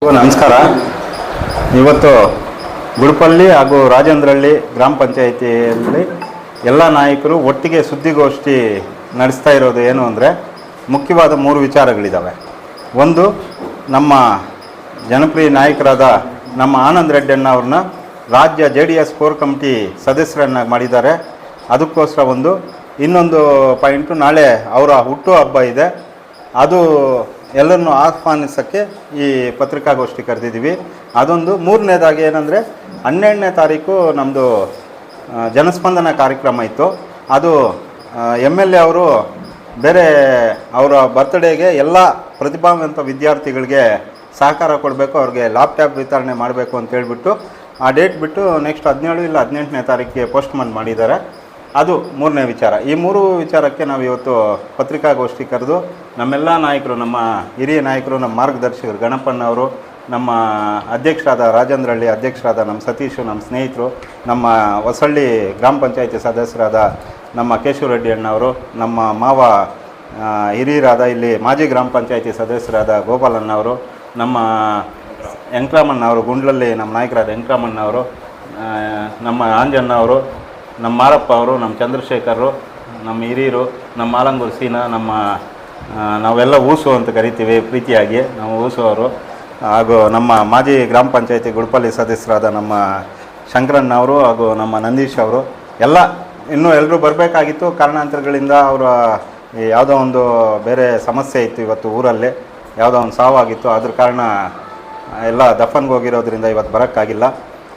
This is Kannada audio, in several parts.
ನಮಸ್ಕಾರ. ಇವತ್ತು ಗುಡುಪಲ್ಲಿ ಹಾಗೂ ರಾಜೇಂದ್ರಹಳ್ಳಿ ಗ್ರಾಮ ಪಂಚಾಯಿತಿಯಲ್ಲಿ ಎಲ್ಲ ನಾಯಕರು ಒಟ್ಟಿಗೆ ಸುದ್ದಿಗೋಷ್ಠಿ ನಡೆಸ್ತಾ ಇರೋದು ಏನು ಅಂದರೆ, ಮುಖ್ಯವಾದ 3 ವಿಚಾರಗಳಿದ್ದಾವೆ. ಒಂದು, ನಮ್ಮ ಜನಪ್ರಿಯ ನಾಯಕರಾದ ನಮ್ಮ ಆನಂದ್ ರೆಡ್ಡಿ ಅವ್ರನ್ನ ರಾಜ್ಯ JDS ಕೋರ್ ಕಮಿಟಿ ಸದಸ್ಯರನ್ನಾಗಿ ಮಾಡಿದ್ದಾರೆ. ಅದಕ್ಕೋಸ್ಕರ ಒಂದು. ಇನ್ನೊಂದು ಪಾಯಿಂಟು, ನಾಳೆ ಅವರ ಹುಟ್ಟು ಹಬ್ಬ ಇದೆ. ಅದು ಎಲ್ಲರನ್ನೂ ಆಹ್ವಾನಿಸೋಕ್ಕೆ ಈ ಪತ್ರಿಕಾಗೋಷ್ಠಿ ಕರೆದಿದ್ದೀವಿ. ಅದೊಂದು. ಮೂರನೇದಾಗಿ ಏನಂದರೆ, 12ನೇ ತಾರೀಕು ನಮ್ಮದು ಜನಸ್ಪಂದನ ಕಾರ್ಯಕ್ರಮ ಇತ್ತು. ಅದು MLA ಅವರು ಬೇರೆ ಅವರ ಬರ್ತ್ಡೇಗೆ ಎಲ್ಲ ಪ್ರತಿಭಾವಂತ ವಿದ್ಯಾರ್ಥಿಗಳಿಗೆ ಸಹಕಾರ ಕೊಡಬೇಕು, ಅವ್ರಿಗೆ ಲ್ಯಾಪ್ಟಾಪ್ ವಿತರಣೆ ಮಾಡಬೇಕು ಅಂತ ಹೇಳ್ಬಿಟ್ಟು ಆ ಡೇಟ್ ಬಿಟ್ಟು ನೆಕ್ಸ್ಟ್ 17 ಇಲ್ಲ 18ನೇ ತಾರೀಕಿಗೆ ಪೋಸ್ಟ್ಮನ್ ಮಾಡಿದ್ದಾರೆ. ಅದು 3ನೇ ವಿಚಾರ. ಈ 3 ವಿಚಾರಕ್ಕೆ ನಾವು ಇವತ್ತು ಪತ್ರಿಕಾಗೋಷ್ಠಿ ಕರೆದು ನಮ್ಮೆಲ್ಲ ನಾಯಕರು, ನಮ್ಮ ಹಿರಿಯ ನಾಯಕರು, ನಮ್ಮ ಮಾರ್ಗದರ್ಶಕರು ಗಣಪಣ್ಣವರು, ನಮ್ಮ ಅಧ್ಯಕ್ಷರಾದ ರಾಜೇಂದ್ರಹಳ್ಳಿ ಅಧ್ಯಕ್ಷರಾದ ನಮ್ಮ ಸತೀಶು, ನಮ್ಮ ಸ್ನೇಹಿತರು, ನಮ್ಮ ಹೊಸಳ್ಳಿ ಗ್ರಾಮ ಪಂಚಾಯಿತಿ ಸದಸ್ಯರಾದ ನಮ್ಮ ಕೇಶವ ರೆಡ್ಡಿ ಅಣ್ಣವರು, ನಮ್ಮ ಮಾವ ಹಿರಿಯರಾದ ಇಲ್ಲಿ ಮಾಜಿ ಗ್ರಾಮ ಪಂಚಾಯಿತಿ ಸದಸ್ಯರಾದ ಗೋಪಾಲಣ್ಣವರು, ನಮ್ಮ ವೆಂಕಟರಾಮಣ್ಣವರು, ಗುಂಡ್ಲಲ್ಲಿ ನಮ್ಮ ನಾಯಕರಾದ ವೆಂಕಟರಾಮಣ್ಣವರು, ನಮ್ಮ ಆಂಜಣ್ಣವರು, ನಮ್ಮ ಮಾರಪ್ಪ ಅವರು, ನಮ್ಮ ಚಂದ್ರಶೇಖರರು, ನಮ್ಮ ಹಿರಿಯರು, ನಮ್ಮ ಆಲಂಗೂರು ಸೀನಾ, ನಾವೆಲ್ಲ ಊಸು ಅಂತ ಕರಿತೀವಿ ಪ್ರೀತಿಯಾಗಿ, ನಾವು ಊಸು ಅವರು, ಹಾಗೂ ನಮ್ಮ ಮಾಜಿ ಗ್ರಾಮ ಪಂಚಾಯಿತಿ ಗುಡುಪಲ್ಲಿ ಸದಸ್ಯರಾದ ನಮ್ಮ ಶಂಕರಣ್ಣವರು, ಹಾಗೂ ನಮ್ಮ ನಂದೀಶ್ ಅವರು ಎಲ್ಲ ಇನ್ನೂ ಎಲ್ಲರೂ ಬರಬೇಕಾಗಿತ್ತು. ಕಾರಣಾಂತರಗಳಿಂದ ಅವರ ಯಾವುದೋ ಒಂದು ಬೇರೆ ಸಮಸ್ಯೆ ಇತ್ತು. ಇವತ್ತು ಊರಲ್ಲಿ ಯಾವುದೋ ಒಂದು ಸಾವಾಗಿತ್ತು. ಅದ್ರ ಕಾರಣ ಎಲ್ಲ ದಫನ್ಗೆ ಹೋಗಿರೋದ್ರಿಂದ ಇವತ್ತು ಬರೋಕ್ಕಾಗಿಲ್ಲ.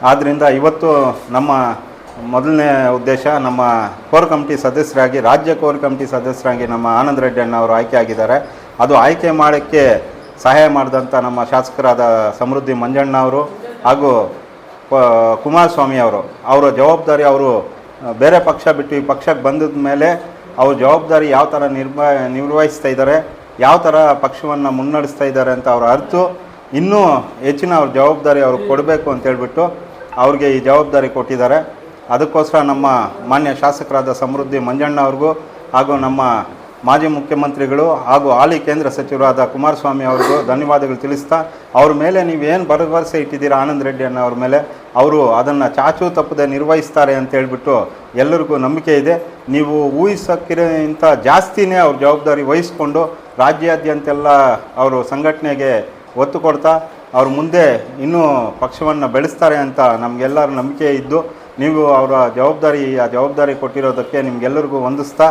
ಆದ್ದರಿಂದ ಇವತ್ತು ನಮ್ಮ ಮೊದಲನೇ ಉದ್ದೇಶ, ನಮ್ಮ ಕೋರ್ ಕಮಿಟಿ ಸದಸ್ಯರಾಗಿ, ರಾಜ್ಯ ಕೋರ್ ಕಮಿಟಿ ಸದಸ್ಯರಾಗಿ ನಮ್ಮ ಆನಂದ್ ರೆಡ್ಡಿ ಅಣ್ಣವರು ಆಯ್ಕೆ ಆಗಿದ್ದಾರೆ. ಅದು ಆಯ್ಕೆ ಮಾಡೋಕ್ಕೆ ಸಹಾಯ ಮಾಡಿದಂಥ ನಮ್ಮ ಶಾಸಕರಾದ ಸಮೃದ್ಧಿ ಮಂಜಣ್ಣ ಅವರು ಹಾಗೂ ಕುಮಾರಸ್ವಾಮಿ ಅವರು, ಅವರ ಜವಾಬ್ದಾರಿ, ಅವರು ಬೇರೆ ಪಕ್ಷ ಬಿಟ್ಟು ಈ ಪಕ್ಷಕ್ಕೆ ಬಂದ ಮೇಲೆ ಅವ್ರ ಜವಾಬ್ದಾರಿ ಯಾವ ಥರ ನಿರ್ವಹಿಸ್ತಾ ಇದ್ದಾರೆ, ಯಾವ ಥರ ಪಕ್ಷವನ್ನು ಮುನ್ನಡೆಸ್ತಾ ಇದ್ದಾರೆ ಅಂತ ಅವ್ರು ಅರಿತು ಇನ್ನೂ ಹೆಚ್ಚಿನ ಅವ್ರ ಜವಾಬ್ದಾರಿ ಅವ್ರಿಗೆ ಕೊಡಬೇಕು ಅಂತೇಳ್ಬಿಟ್ಟು ಅವ್ರಿಗೆ ಈ ಜವಾಬ್ದಾರಿ ಕೊಟ್ಟಿದ್ದಾರೆ. ಅದಕ್ಕೋಸ್ಕರ ನಮ್ಮ ಮಾನ್ಯ ಶಾಸಕರಾದ ಸಮೃದ್ಧಿ ಮಂಜಣ್ಣ ಅವ್ರಿಗೂ ಹಾಗೂ ನಮ್ಮ ಮಾಜಿ ಮುಖ್ಯಮಂತ್ರಿಗಳು ಹಾಗೂ ಹಾಲಿ ಕೇಂದ್ರ ಸಚಿವರಾದ ಕುಮಾರಸ್ವಾಮಿ ಅವ್ರಿಗೂ ಧನ್ಯವಾದಗಳು ತಿಳಿಸ್ತಾ, ಅವ್ರ ಮೇಲೆ ನೀವೇನು ಭರವಸೆ ಇಟ್ಟಿದ್ದೀರಾ ಆನಂದ್ ರೆಡ್ಡಿ ಅಣ್ಣ ಅವ್ರ ಮೇಲೆ, ಅವರು ಅದನ್ನು ಚಾಚೂ ತಪ್ಪದೆ ನಿರ್ವಹಿಸ್ತಾರೆ ಅಂತ ಹೇಳ್ಬಿಟ್ಟು ಎಲ್ಲರಿಗೂ ನಂಬಿಕೆ ಇದೆ. ನೀವು ಊಹಿಸೋಕ್ಕಿಂತ ಜಾಸ್ತಿನೇ ಅವ್ರ ಜವಾಬ್ದಾರಿ ವಹಿಸ್ಕೊಂಡು ರಾಜ್ಯಾದ್ಯಂತೆಲ್ಲ ಅವರು ಸಂಘಟನೆಗೆ ಒತ್ತು ಕೊಡ್ತಾ ಅವ್ರ ಮುಂದೆ ಇನ್ನೂ ಪಕ್ಷವನ್ನು ಬೆಳೆಸ್ತಾರೆ ಅಂತ ನಮಗೆಲ್ಲರ ನಂಬಿಕೆ ಇದ್ದು, ನೀವು ಅವರ ಆ ಜವಾಬ್ದಾರಿ ಕೊಟ್ಟಿರೋದಕ್ಕೆ ನಿಮಗೆಲ್ಲರಿಗೂ ವಂದಿಸ್ತಾ,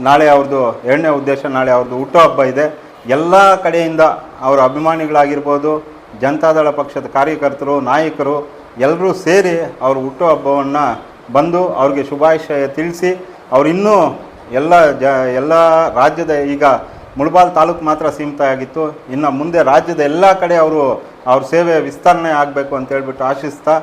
ನಾಳೆ ಅವ್ರದ್ದು 2ನೇ ಉದ್ದೇಶ, ನಾಳೆ ಅವ್ರದ್ದು ಹುಟ್ಟುಹಬ್ಬ ಇದೆ. ಎಲ್ಲ ಕಡೆಯಿಂದ ಅವರ ಅಭಿಮಾನಿಗಳಾಗಿರ್ಬೋದು, ಜನತಾದಳ ಪಕ್ಷದ ಕಾರ್ಯಕರ್ತರು, ನಾಯಕರು ಎಲ್ಲರೂ ಸೇರಿ ಅವ್ರ ಹುಟ್ಟುಹಬ್ಬವನ್ನು ಬಂದು ಅವ್ರಿಗೆ ಶುಭಾಶಯ ತಿಳಿಸಿ, ಅವ್ರು ಇನ್ನೂ ಎಲ್ಲ ರಾಜ್ಯದ, ಈಗ ಮುಳಬಾಲ್ ತಾಲೂಕು ಮಾತ್ರ ಸೀಮಿತ ಆಗಿತ್ತು, ಇನ್ನು ಮುಂದೆ ರಾಜ್ಯದ ಎಲ್ಲ ಕಡೆ ಅವ್ರ ಸೇವೆ ವಿಸ್ತರಣೆ ಆಗಬೇಕು ಅಂತೇಳ್ಬಿಟ್ಟು ಆಶಿಸ್ತಾ,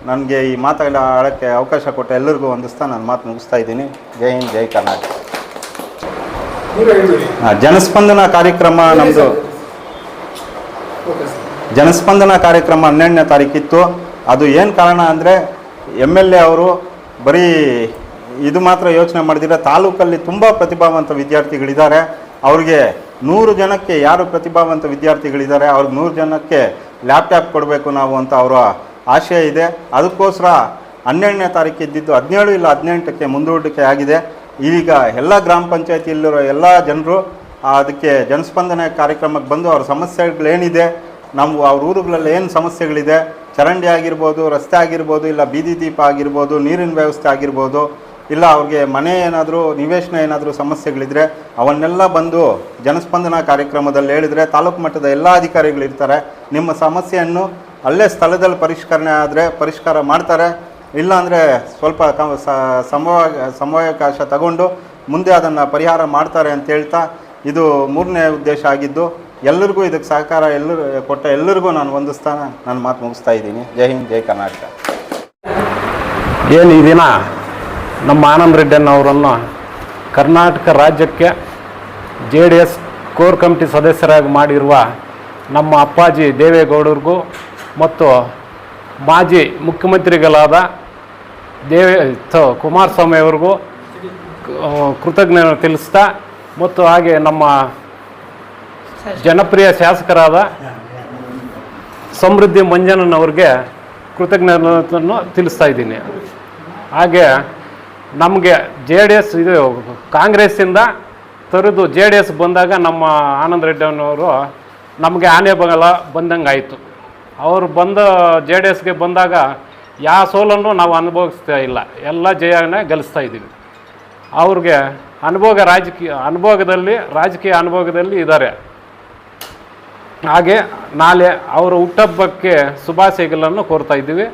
ನನಗೆ ಈ ಮಾತಾಡ ಆಡೋಕ್ಕೆ ಅವಕಾಶ ಕೊಟ್ಟ ಎಲ್ಲರಿಗೂ ವಂದಿಸ್ತಾ ನಾನು ಮಾತು ಮುಗಿಸ್ತಾ ಇದ್ದೀನಿ. ಜೈ ಹಿಂದ್, ಜೈ ಕರ್ನಾಟಕ. ಜನಸ್ಪಂದನ ಕಾರ್ಯಕ್ರಮ, ನಮ್ಮದು ಜನಸ್ಪಂದನ ಕಾರ್ಯಕ್ರಮ 12ನೇ ತಾರೀಕಿತ್ತು. ಅದು ಏನು ಕಾರಣ ಅಂದರೆ, MLA ಅವರು ಬರೀ ಇದು ಮಾತ್ರ ಯೋಚನೆ ಮಾಡಿದಿರ, ತಾಲೂಕಲ್ಲಿ ತುಂಬ ಪ್ರತಿಭಾವಂತ ವಿದ್ಯಾರ್ಥಿಗಳಿದ್ದಾರೆ, ಅವ್ರಿಗೆ 100 ಜನಕ್ಕೆ ಯಾರು ಪ್ರತಿಭಾವಂತ ವಿದ್ಯಾರ್ಥಿಗಳಿದ್ದಾರೆ ಅವ್ರಿಗೆ 100 ಜನಕ್ಕೆ ಲ್ಯಾಪ್ಟಾಪ್ ಕೊಡಬೇಕು ನಾವು ಅಂತ ಅವರ ಆಶಯ ಇದೆ. ಅದಕ್ಕೋಸ್ಕರ 12ನೇ ತಾರೀಕು ಇದ್ದಿದ್ದು 17 ಇಲ್ಲ 18ಕ್ಕೆ ಮುಂದೂಡಿಕೆ ಆಗಿದೆ. ಈಗ ಎಲ್ಲ ಗ್ರಾಮ ಪಂಚಾಯತಿಯಲ್ಲಿರೋ ಎಲ್ಲ ಜನರು ಅದಕ್ಕೆ ಜನಸ್ಪಂದನೆ ಕಾರ್ಯಕ್ರಮಕ್ಕೆ ಬಂದು ಅವ್ರ ಸಮಸ್ಯೆಗಳೇನಿದೆ, ಅವ್ರ ಊರುಗಳಲ್ಲಿ ಏನು ಸಮಸ್ಯೆಗಳಿದೆ, ಚರಂಡಿ ಆಗಿರ್ಬೋದು, ರಸ್ತೆ ಆಗಿರ್ಬೋದು, ಇಲ್ಲ ಬೀದಿ ದೀಪ ಆಗಿರ್ಬೋದು, ನೀರಿನ ವ್ಯವಸ್ಥೆ ಆಗಿರ್ಬೋದು, ಇಲ್ಲ ಅವ್ರಿಗೆ ಮನೆ ಏನಾದರೂ ನಿವೇಶನ ಏನಾದರೂ ಸಮಸ್ಯೆಗಳಿದ್ದರೆ ಅವನ್ನೆಲ್ಲ ಬಂದು ಜನಸ್ಪಂದನ ಕಾರ್ಯಕ್ರಮದಲ್ಲಿ ಹೇಳಿದರೆ ತಾಲೂಕು ಮಟ್ಟದ ಎಲ್ಲ ಅಧಿಕಾರಿಗಳಿರ್ತಾರೆ. ನಿಮ್ಮ ಸಮಸ್ಯೆಯನ್ನು ಅಲ್ಲೇ ಸ್ಥಳದಲ್ಲಿ ಪರಿಷ್ಕರಣೆ ಆದರೆ ಪರಿಷ್ಕಾರ ಮಾಡ್ತಾರೆ, ಇಲ್ಲಾಂದರೆ ಸ್ವಲ್ಪ ಸಮಯಾವಕಾಶ ತಗೊಂಡು ಮುಂದೆ ಅದನ್ನು ಪರಿಹಾರ ಮಾಡ್ತಾರೆ ಅಂತ ಹೇಳ್ತಾ, ಇದು 3ನೇ ಉದ್ದೇಶ ಆಗಿದ್ದು. ಎಲ್ಲರಿಗೂ ಇದಕ್ಕೆ ಸಹಕಾರ ಕೊಟ್ಟ ಎಲ್ಲರಿಗೂ ನಾನು ವಂದಿಸ್ತಾ ನನ್ನ ಮಾತು ಮುಗಿಸ್ತಾ ಇದ್ದೀನಿ. ಜೈ ಹಿಂದ್, ಜೈ ಕರ್ನಾಟಕ. ಏನು ಈ ದಿನ ನಮ್ಮ ಆನಂದ್ ರೆಡ್ಡಿ ಅವರನ್ನು ಕರ್ನಾಟಕ ರಾಜ್ಯಕ್ಕೆ JDS ಕೋರ್ ಕಮಿಟಿ ಸದಸ್ಯರಾಗಿ ಮಾಡಿರುವ ನಮ್ಮ ಅಪ್ಪಾಜಿ ದೇವೇಗೌಡರಿಗೂ ಮತ್ತು ಮಾಜಿ ಮುಖ್ಯಮಂತ್ರಿಗಳಾದ ಕುಮಾರಸ್ವಾಮಿ ಅವ್ರಿಗೂ ಕೃತಜ್ಞತೆ ತಿಳಿಸ್ತಾ, ಮತ್ತು ಹಾಗೆ ನಮ್ಮ ಜನಪ್ರಿಯ ಶಾಸಕರಾದ ಸಮೃದ್ಧಿ ಮಂಜಣ್ಣನವ್ರಿಗೆ ಕೃತಜ್ಞತೆಯನ್ನು ತಿಳಿಸ್ತಾ ಇದ್ದೀನಿ. ಹಾಗೆ ನಮಗೆ JDS ಇದು ಕಾಂಗ್ರೆಸ್ಸಿಂದ ತೊರೆದು JDS ಬಂದಾಗ ನಮ್ಮ ಆನಂದ್ ರೆಡ್ಡಿಯವರು ನಮಗೆ ಆನೆ ಬಗಲ ಬಂದಂಗೆ ಆಯಿತು. ಅವರು JDSಗೆ ಬಂದಾಗ ಯಾವ ಸೋಲನ್ನು ನಾವು ಅನುಭವಿಸ್ತಾ ಇಲ್ಲ, ಎಲ್ಲ ಜಯನೇ ಗಳಿಸ್ತಾ ಇದ್ದೀವಿ. ಅವ್ರಿಗೆ ರಾಜಕೀಯ ಅನುಭವದಲ್ಲಿ ಇದ್ದಾರೆ. ಹಾಗೆ ನಾಳೆ ಅವರ ಹುಟ್ಟಹಬ್ಬಕ್ಕೆ ಶುಭಾಶಯಗಳನ್ನು ಕೋರ್ತಾ ಇದ್ದೀವಿ.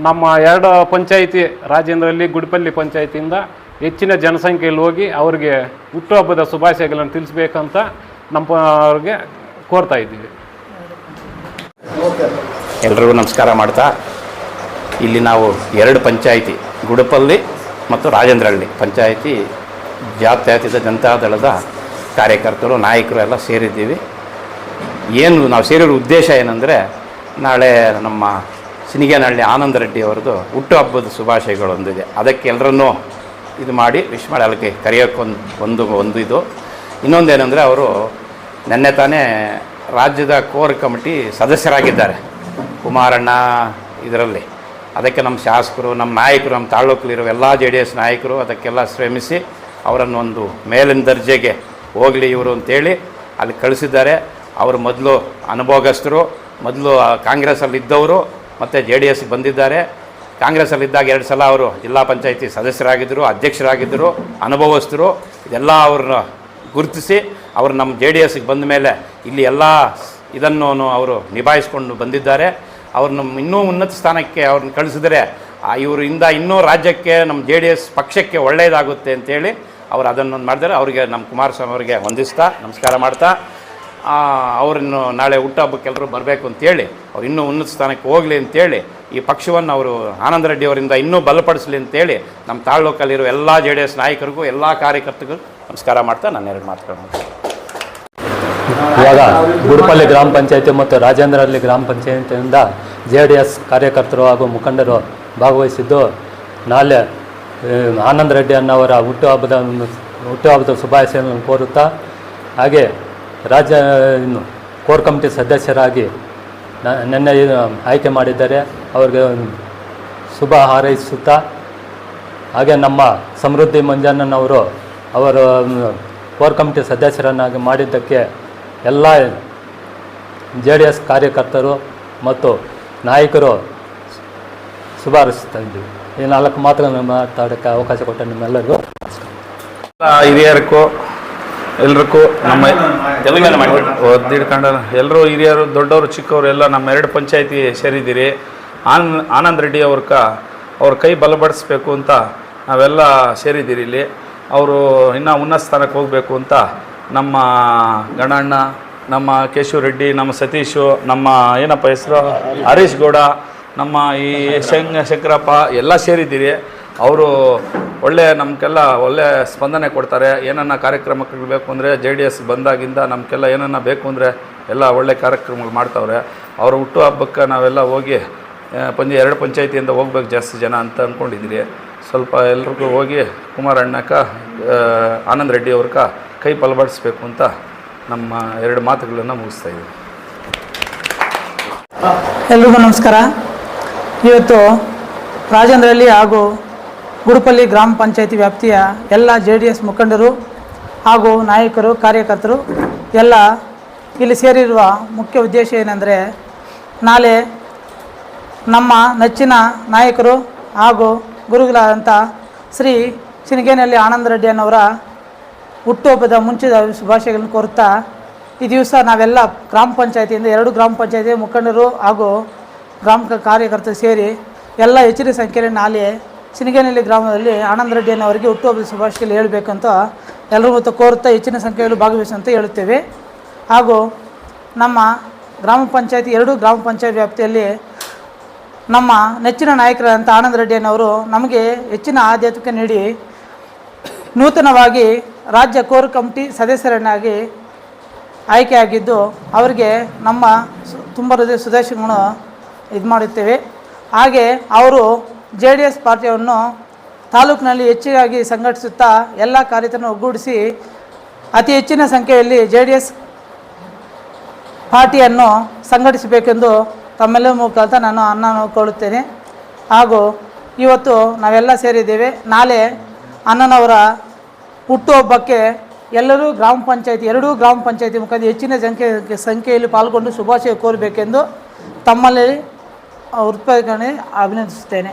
ನಮ್ಮ 2 ಪಂಚಾಯಿತಿ ರಾಜೇಂದ್ರಹಳ್ಳಿ ಗುಡಿಪಲ್ಲಿ ಪಂಚಾಯಿತಿಯಿಂದ ಹೆಚ್ಚಿನ ಜನಸಂಖ್ಯೆಯಲ್ಲಿ ಹೋಗಿ ಅವರಿಗೆ ಹುಟ್ಟುಹಬ್ಬದ ಶುಭಾಶಯಗಳನ್ನು ತಿಳಿಸ್ಬೇಕಂತ ಅವ್ರಿಗೆ ಕೋರ್ತಾ ಇದ್ದೀವಿ. ಎಲ್ರಿಗೂ ನಮಸ್ಕಾರ ಮಾಡ್ತಾ, ಇಲ್ಲಿ ನಾವು 2 ಪಂಚಾಯಿತಿ ಗುಡಿಪಲ್ಲಿ ಮತ್ತು ರಾಜೇಂದ್ರಹಳ್ಳಿ ಪಂಚಾಯಿತಿ ಜಾತ್ಯತೀತ ಜನತಾದಳದ ಕಾರ್ಯಕರ್ತರು ನಾಯಕರು ಎಲ್ಲ ಸೇರಿದ್ದೀವಿ. ಏನು ನಾವು ಸೇರಿರೋ ಉದ್ದೇಶ ಏನಂದರೆ, ನಾಳೆ ನಮ್ಮ ಸಿನಿಗೇನಹಳ್ಳಿ ಆನಂದ್ ರೆಡ್ಡಿ ಅವರದ್ದು ಹುಟ್ಟುಹಬ್ಬದ ಶುಭಾಶಯಗಳೊಂದಿದೆ. ಅದಕ್ಕೆ ಎಲ್ಲರನ್ನೂ ಇದು ಮಾಡಿ ವಿಶ್ ಮಾಡಿ ಅಲ್ಲಿಗೆ ಕರೆಯೋಕ್ಕೊಂದು ಇದು. ಇನ್ನೊಂದೇನೆಂದರೆ, ಅವರು ನೆನ್ನೆ ತಾನೇ ರಾಜ್ಯದ ಕೋರ್ ಕಮಿಟಿ ಸದಸ್ಯರಾಗಿದ್ದಾರೆ ಕುಮಾರಣ್ಣ ಇದರಲ್ಲಿ. ಅದಕ್ಕೆ ನಮ್ಮ ಶಾಸಕರು, ನಮ್ಮ ನಾಯಕರು, ನಮ್ಮ ತಾಲೂಕಲ್ಲಿರೋ ಎಲ್ಲ JDS ನಾಯಕರು ಅದಕ್ಕೆಲ್ಲ ಶ್ರಮಿಸಿ ಅವರನ್ನು ಒಂದು ಮೇಲಿನ ದರ್ಜೆಗೆ ಹೋಗಲಿ ಇವರು ಅಂತೇಳಿ ಅಲ್ಲಿ ಕಳಿಸಿದ್ದಾರೆ. ಅವರು ಮೊದಲು ಅನುಭೋಗಸ್ಥರು, ಮೊದಲು ಕಾಂಗ್ರೆಸ್ಸಲ್ಲಿದ್ದವರು ಮತ್ತು JDSಗೆ ಬಂದಿದ್ದಾರೆ. ಕಾಂಗ್ರೆಸ್ಸಲ್ಲಿದ್ದಾಗ 2 ಸಲ ಅವರು ಜಿಲ್ಲಾ ಪಂಚಾಯಿತಿ ಸದಸ್ಯರಾಗಿದ್ದರು, ಅಧ್ಯಕ್ಷರಾಗಿದ್ದರು, ಅನುಭವಸ್ಥರು. ಇದೆಲ್ಲ ಅವ್ರನ್ನ ಗುರುತಿಸಿ ಅವರು ನಮ್ಮ JDSಗೆ ಬಂದ ಮೇಲೆ ಇಲ್ಲಿ ಎಲ್ಲ ಇದನ್ನು ಅವರು ನಿಭಾಯಿಸ್ಕೊಂಡು ಬಂದಿದ್ದಾರೆ. ಅವ್ರನ್ನ ಇನ್ನೂ ಉನ್ನತ ಸ್ಥಾನಕ್ಕೆ ಅವ್ರನ್ನ ಕಳಿಸಿದರೆ ಇವರಿಂದ ಇನ್ನೂ ರಾಜ್ಯಕ್ಕೆ ನಮ್ಮ JDS ಪಕ್ಷಕ್ಕೆ ಒಳ್ಳೆಯದಾಗುತ್ತೆ ಅಂತೇಳಿ ಅವರು ಅದನ್ನೊಂದು ಮಾಡಿದ್ದಾರೆ. ಅವರಿಗೆ ನಮ್ಮ ಕುಮಾರಸ್ವಾಮಿ ಅವರಿಗೆ ವಂದಿಸ್ತಾ ನಮಸ್ಕಾರ ಮಾಡ್ತಾ, ಅವರನ್ನು ನಾಳೆ ಹುಟ್ಟುಹಬ್ಬಕ್ಕೆ ಎಲ್ಲರೂ ಬರಬೇಕು ಅಂತೇಳಿ, ಅವ್ರು ಇನ್ನೂ ಉನ್ನತ ಸ್ಥಾನಕ್ಕೆ ಹೋಗಲಿ ಅಂತೇಳಿ, ಈ ಪಕ್ಷವನ್ನು ಅವರು ಆನಂದ್ ರೆಡ್ಡಿ ಅವರಿಂದ ಇನ್ನೂ ಬಲಪಡಿಸಲಿ ಅಂತೇಳಿ ನಮ್ಮ ತಾಲೂಕಲ್ಲಿರೋ ಎಲ್ಲ JDS ನಾಯಕರಿಗೂ ಎಲ್ಲ ಕಾರ್ಯಕರ್ತರಿಗೂ ನಮಸ್ಕಾರ ಮಾಡ್ತಾ ನಾನು 2 ಮಾತುಗಳನ್ನು ಇವಾಗ ಗುಡಿಪಲ್ಲಿ ಗ್ರಾಮ ಪಂಚಾಯತಿ ಮತ್ತು ರಾಜೇಂದ್ರಹಳ್ಳಿ ಗ್ರಾಮ ಪಂಚಾಯತಿಯಿಂದ JDS ಕಾರ್ಯಕರ್ತರು ಹಾಗೂ ಮುಖಂಡರು ಭಾಗವಹಿಸಿದ್ದು, ನಾಳೆ ಆನಂದ್ ರೆಡ್ಡಿ ಅನ್ನೋರ ಹುಟ್ಟುಹಬ್ಬದ ಶುಭಾಶಯಗಳನ್ನು ಕೋರುತ್ತಾ, ಹಾಗೆ ರಾಜ್ಯ ಕೋರ್ ಕಮಿಟಿ ಸದಸ್ಯರಾಗಿ ನಿನ್ನೆ ಆಯ್ಕೆ ಮಾಡಿದ್ದಾರೆ, ಅವ್ರಿಗೆ ಶುಭ ಹಾರೈಸುತ್ತಾ, ಹಾಗೆ ನಮ್ಮ ಸಮೃದ್ಧಿ ಮಂಜಣ್ಣನವರು ಅವರು ಕೋರ್ ಕಮಿಟಿ ಸದಸ್ಯರನ್ನಾಗಿ ಮಾಡಿದ್ದಕ್ಕೆ ಎಲ್ಲ JDS ಕಾರ್ಯಕರ್ತರು ಮತ್ತು ನಾಯಕರು ಶುಭ ಹಾರೈಸ್ತಾ ಇದ್ದೀವಿ. ಈ 4 ಮಾತುಗಳನ್ನು ಮಾತಾಡೋಕ್ಕೆ ಅವಕಾಶ ಕೊಟ್ಟ ನಿಮ್ಮೆಲ್ಲರಿಗೂ ಹಿರಿಯರಿಗೂ ಎಲ್ರಿಗೂ ನಮ್ಮ ಎಲ್ಲರೂ ಹಿರಿಯರು ದೊಡ್ಡವರು ಚಿಕ್ಕವರು ಎಲ್ಲ ನಮ್ಮ 2 ಪಂಚಾಯಿತಿ ಸೇರಿದ್ದೀರಿ. ಆನಂದ್ ರೆಡ್ಡಿ ಅವ್ರ ಕೈ ಬಲಪಡಿಸ್ಬೇಕು ಅಂತ ನಾವೆಲ್ಲ ಸೇರಿದ್ದೀರಿ ಇಲ್ಲಿ. ಅವರು ಇನ್ನೂ ಉನ್ನತ ಸ್ಥಾನಕ್ಕೆ ಹೋಗಬೇಕು ಅಂತ ನಮ್ಮ ಗಣಣ್ಣ, ನಮ್ಮ ಕೇಶವ ರೆಡ್ಡಿ, ನಮ್ಮ ಸತೀಶು, ನಮ್ಮ ಏನಪ್ಪ ಹೆಸರು ಹರೀಶ್ ಗೌಡ, ನಮ್ಮ ಈ ಶಂಕರಪ್ಪ ಎಲ್ಲ ಸೇರಿದ್ದೀರಿ. ಅವರು ನಮಗೆಲ್ಲ ಒಳ್ಳೆ ಸ್ಪಂದನೆ ಕೊಡ್ತಾರೆ. ಏನನ್ನ ಕಾರ್ಯಕ್ರಮಗಳು ಬೇಕು ಅಂದರೆ JDS ಬಂದಾಗಿಂದ ನಮಗೆಲ್ಲ ಏನನ್ನ ಬೇಕು ಅಂದರೆ ಎಲ್ಲ ಒಳ್ಳೆ ಕಾರ್ಯಕ್ರಮಗಳು ಮಾಡ್ತಾವ್ರೆ. ಅವ್ರ ಹುಟ್ಟುಹಬ್ಬಕ್ಕೆ ನಾವೆಲ್ಲ ಹೋಗಿ 2 ಪಂಚಾಯಿತಿಯಿಂದ ಹೋಗ್ಬೇಕು ಜಾಸ್ತಿ ಜನ ಅಂತ ಅಂದ್ಕೊಂಡಿದ್ದೀರಿ. ಸ್ವಲ್ಪ ಎಲ್ರಿಗೂ ಹೋಗಿ ಕುಮಾರಣ್ಣಕ್ಕ ಆನಂದ್ ರೆಡ್ಡಿ ಅವ್ರಕ್ಕ ಕೈ ಬಲಪಡಿಸ್ಬೇಕು ಅಂತ ನಮ್ಮ 2 ಮಾತುಗಳನ್ನು ಮುಗಿಸ್ತಾ ಇದ್ದೀವಿ. ಎಲ್ರಿಗೂ ನಮಸ್ಕಾರ. ಇವತ್ತು ರಾಜೇಂದ್ರಹಳ್ಳಿ ಹಾಗೂ ಗುಡಿಪಲ್ಲಿ ಗ್ರಾಮ ಪಂಚಾಯಿತಿ ವ್ಯಾಪ್ತಿಯ ಎಲ್ಲ JDS ಮುಖಂಡರು ಹಾಗೂ ನಾಯಕರು, ಕಾರ್ಯಕರ್ತರು ಎಲ್ಲ ಇಲ್ಲಿ ಸೇರಿರುವ ಮುಖ್ಯ ಉದ್ದೇಶ ಏನೆಂದರೆ, ನಾಳೆ ನಮ್ಮ ನೆಚ್ಚಿನ ನಾಯಕರು ಹಾಗೂ ಗುರುಗಳಾದಂಥ ಶ್ರೀ ಸಿನಿಗೇನಹಳ್ಳಿ ಆನಂದ್ ರೆಡ್ಡಿ ಅನ್ನೋರ ಹುಟ್ಟುಹಬ್ಬದ ಮುಂಚಿನ ಶುಭಾಶಯಗಳನ್ನು ಕೋರುತ್ತಾ, ಈ ದಿವಸ ನಾವೆಲ್ಲ ಗ್ರಾಮ ಪಂಚಾಯಿತಿಯಿಂದ 2 ಗ್ರಾಮ ಪಂಚಾಯಿತಿ ಮುಖಂಡರು ಹಾಗೂ ಗ್ರಾಮ ಕಾರ್ಯಕರ್ತರು ಸೇರಿ ಎಲ್ಲ ಹೆಚ್ಚಿನ ಸಂಖ್ಯೆಯಲ್ಲಿ ನಾಳೆ ಸಿನಿಗೇನಹಳ್ಳಿ ಗ್ರಾಮದಲ್ಲಿ ಆನಂದ್ ರೆಡ್ಡಿ ಅನ್ನೋರಿಗೆ ಹುಟ್ಟುಹಬ್ಬದ ಶುಭಾಶಯಗಳು ಹೇಳಬೇಕಂತ ಎಲ್ಲರೂ ಮತ್ತು ಕೋರುತ್ತಾ ಹೆಚ್ಚಿನ ಸಂಖ್ಯೆಯಲ್ಲಿ ಭಾಗವಹಿಸುವಂತ ಹೇಳುತ್ತೇವೆ. ಹಾಗೂ ನಮ್ಮ ಗ್ರಾಮ ಪಂಚಾಯಿತಿ 2 ಗ್ರಾಮ ಪಂಚಾಯತ್ ವ್ಯಾಪ್ತಿಯಲ್ಲಿ ನಮ್ಮ ನೆಚ್ಚಿನ ನಾಯಕರಾದಂಥ ಆನಂದ್ ರೆಡ್ಡಿ ಅನ್ನೋರು ನಮಗೆ ಹೆಚ್ಚಿನ ಆದ್ಯತೆ ನೀಡಿ ನೂತನವಾಗಿ ರಾಜ್ಯ ಕೋರ್ ಕಮಿಟಿ ಸದಸ್ಯರನ್ನಾಗಿ ಆಯ್ಕೆಯಾಗಿದ್ದು, ಅವರಿಗೆ ನಮ್ಮ ತುಂಬ ಹೃದಯ ಸುದೇಶಗಳನ್ನು ಇದು ಮಾಡುತ್ತೇವೆ. ಹಾಗೆ ಅವರು JDS ಪಾರ್ಟಿಯನ್ನು ತಾಲೂಕಿನಲ್ಲಿ ಹೆಚ್ಚಾಗಿ ಸಂಘಟಿಸುತ್ತಾ ಎಲ್ಲ ಕಾರ್ಯತರನ್ನು ಒಗ್ಗೂಡಿಸಿ ಅತಿ ಹೆಚ್ಚಿನ ಸಂಖ್ಯೆಯಲ್ಲಿ JDS ಪಾರ್ಟಿಯನ್ನು ಸಂಘಟಿಸಬೇಕೆಂದು ತಮ್ಮೆಲ್ಲರ ಮುಖಾಂತರ ನಾನು ಅನ್ನ ಕೊಡುತ್ತೇನೆ. ಹಾಗೂ ಇವತ್ತು ನಾವೆಲ್ಲ ಸೇರಿದ್ದೇವೆ. ನಾಳೆ ಅಣ್ಣನವರ ಹುಟ್ಟುಹಬ್ಬಕ್ಕೆ ಎಲ್ಲರೂ ಎರಡೂ ಗ್ರಾಮ ಪಂಚಾಯತಿ ಮುಖಾಂತರ ಹೆಚ್ಚಿನ ಸಂಖ್ಯೆಯಲ್ಲಿ ಪಾಲ್ಗೊಂಡು ಶುಭಾಶಯ ಕೋರಬೇಕೆಂದು ತಮ್ಮಲ್ಲಿ ಹೃತ್ಪೂರ್ವಕವಾಗಿ ಅಭಿನಂದಿಸುತ್ತೇನೆ.